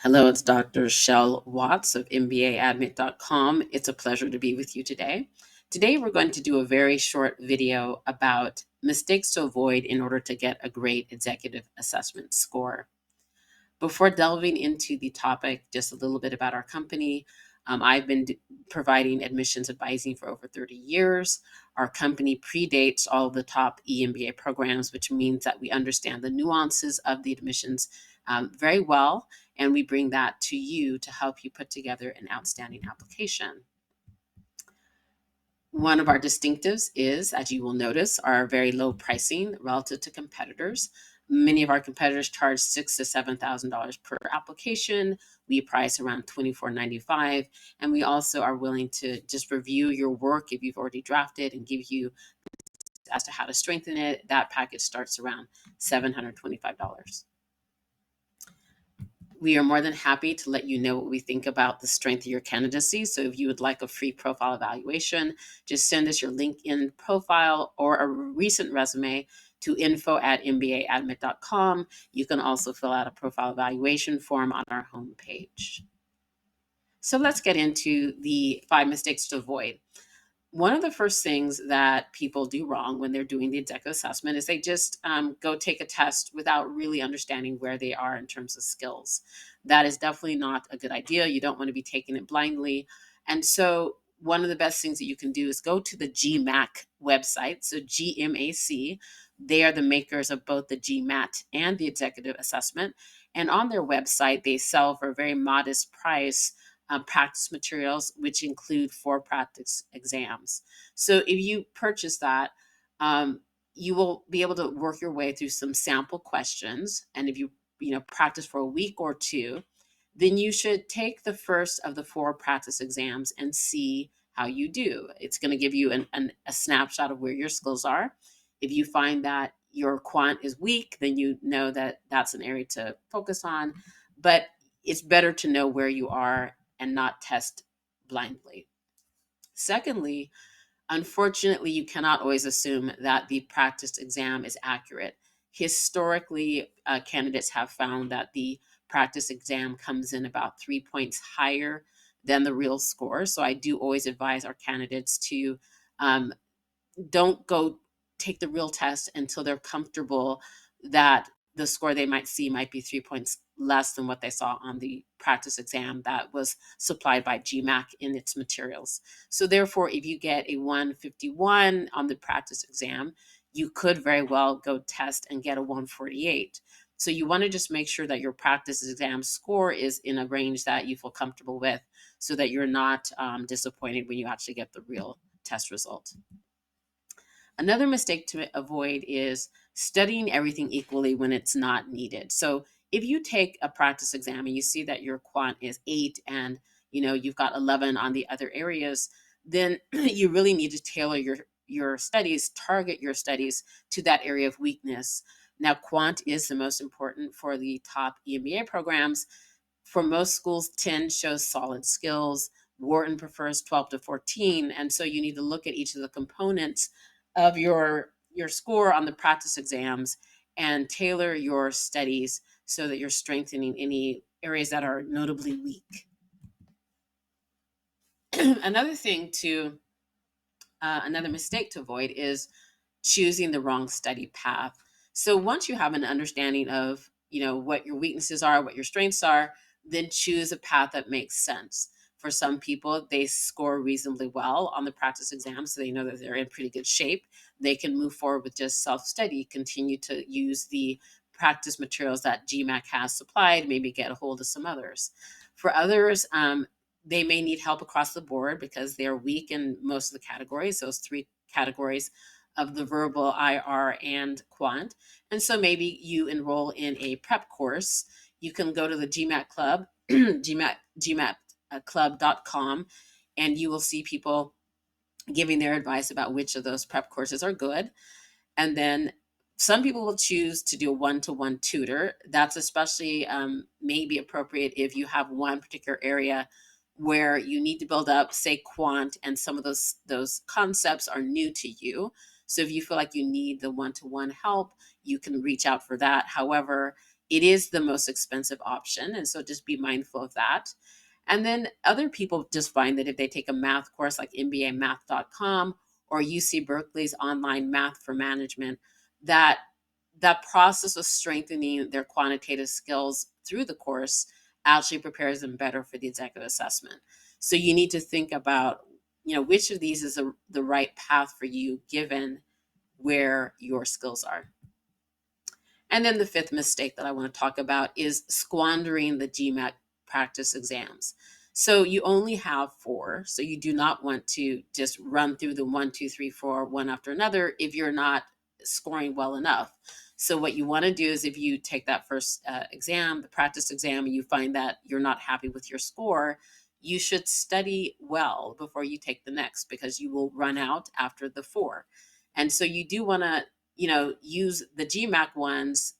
Hello, it's Dr. Shell Watts of MBAadmit.com. It's a pleasure to be with you today. Today, we're going to do a very short video about mistakes to avoid in order to get a great executive assessment score. Before delving into the topic, just a little bit about our company. I've been providing admissions advising for over 30 years. Our company predates all of the top EMBA programs, which means that we understand the nuances of the admissions very well, and we bring that to you to help you put together an outstanding application. One of our distinctives is, as you will notice, our very low pricing relative to competitors. Many of our competitors charge $6,000 to $7,000 per application. We price around $24.95, and we also are willing to just review your work if you've already drafted and give you as to how to strengthen it. That package starts around $725. We are more than happy to let you know what we think about the strength of your candidacy. So if you would like a free profile evaluation, just send us your LinkedIn profile or a recent resume to info@mbaadmit.com. You can also fill out a profile evaluation form on our homepage. So let's get into the 5 mistakes to avoid. One of the first things that people do wrong when they're doing the executive assessment is they just go take a test without really understanding where they are in terms of skills. That is definitely not a good idea. You don't want to be taking it blindly. And so, one of the best things that you can do is go to the GMAC website. So, GMAC, they are the makers of both the GMAT and the executive assessment. And on their website, they sell for a very modest price practice materials, which include 4 practice exams. So if you purchase that, you will be able to work your way through some sample questions. And if you practice for a week or two, then you should take the first of the 4 practice exams and see how you do. It's going to give you a snapshot of where your skills are. If you find that your quant is weak, then you know that that's an area to focus on. But it's better to know where you are and not test blindly. Secondly, unfortunately, you cannot always assume that the practice exam is accurate. Historically, candidates have found that the practice exam comes in about 3 points higher than the real score. So I do always advise our candidates to don't go take the real test until they're comfortable that the score they might see might be 3 points less than what they saw on the practice exam that was supplied by GMAC in its materials. So therefore, if you get a 151 on the practice exam, you could very well go test and get a 148. So you want to just make sure that your practice exam score is in a range that you feel comfortable with so that you're not disappointed when you actually get the real test result. Another mistake to avoid is studying everything equally when it's not needed. So if you take a practice exam and you see that your quant is 8 and you've got 11 on the other areas, then you really need to tailor your studies, target your studies to that area of weakness. Now, quant is the most important for the top EMBA programs. For most schools, 10 shows solid skills. Wharton prefers 12 to 14. And so you need to look at each of the components of your score on the practice exams and tailor your studies so that you're strengthening any areas that are notably weak. Another mistake to avoid is choosing the wrong study path. So once you have an understanding of what your weaknesses are, what your strengths are, then choose a path that makes sense. For some people, they score reasonably well on the practice exam, so they know that they're in pretty good shape. They can move forward with just self-study, continue to use the practice materials that GMAC has supplied, maybe get a hold of some others. For others, they may need help across the board because they're weak in most of the categories, those 3 categories of the verbal, IR, and quant. And so maybe you enroll in a prep course. You can go to the GMAT Club, GMATclub.com, and you will see people giving their advice about which of those prep courses are good. And then some people will choose to do a one-to-one tutor. That's especially maybe appropriate if you have one particular area where you need to build up, say, quant, and some of those concepts are new to you. So if you feel like you need the one-to-one help, you can reach out for that. However, it is the most expensive option. And so just be mindful of that. And then other people just find that if they take a math course like mbamath.com or UC Berkeley's online math for management, that that process of strengthening their quantitative skills through the course actually prepares them better for the executive assessment. So you need to think about, which of these is the right path for you given where your skills are. And then the fifth mistake that I want to talk about is squandering the GMAC practice exams. So you only have 4. So you do not want to just run through the 1, 2, 3, 4, one after another if you're not scoring well enough. So what you want to do is if you take that first exam, the practice exam, and you find that you're not happy with your score, you should study well before you take the next because you will run out after the 4. And so you do want to use the GMAC ones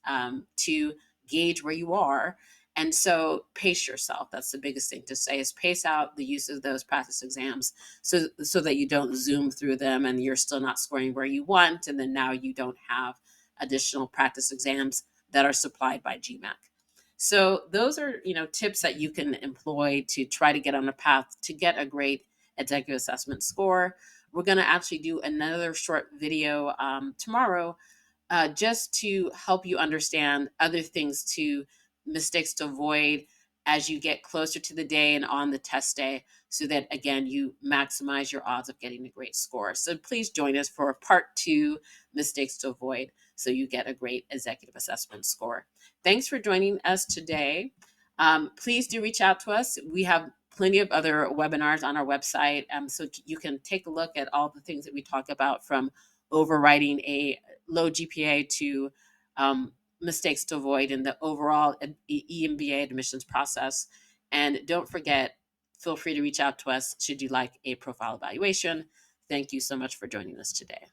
to gauge where you are. And so pace yourself. That's the biggest thing to say is pace out the use of those practice exams so that you don't zoom through them and you're still not scoring where you want. And then now you don't have additional practice exams that are supplied by GMAC. So those are, tips that you can employ to try to get on a path to get a great executive assessment score. We're going to actually do another short video tomorrow just to help you understand other mistakes to avoid as you get closer to the day and on the test day so that, again, you maximize your odds of getting a great score. So please join us for part 2, mistakes to avoid, so you get a great executive assessment score. Thanks for joining us today. Please do reach out to us. We have plenty of other webinars on our website, so you can take a look at all the things that we talk about, from overriding a low GPA to mistakes to avoid in the overall EMBA admissions process. And don't forget, feel free to reach out to us should you like a profile evaluation. Thank you so much for joining us today.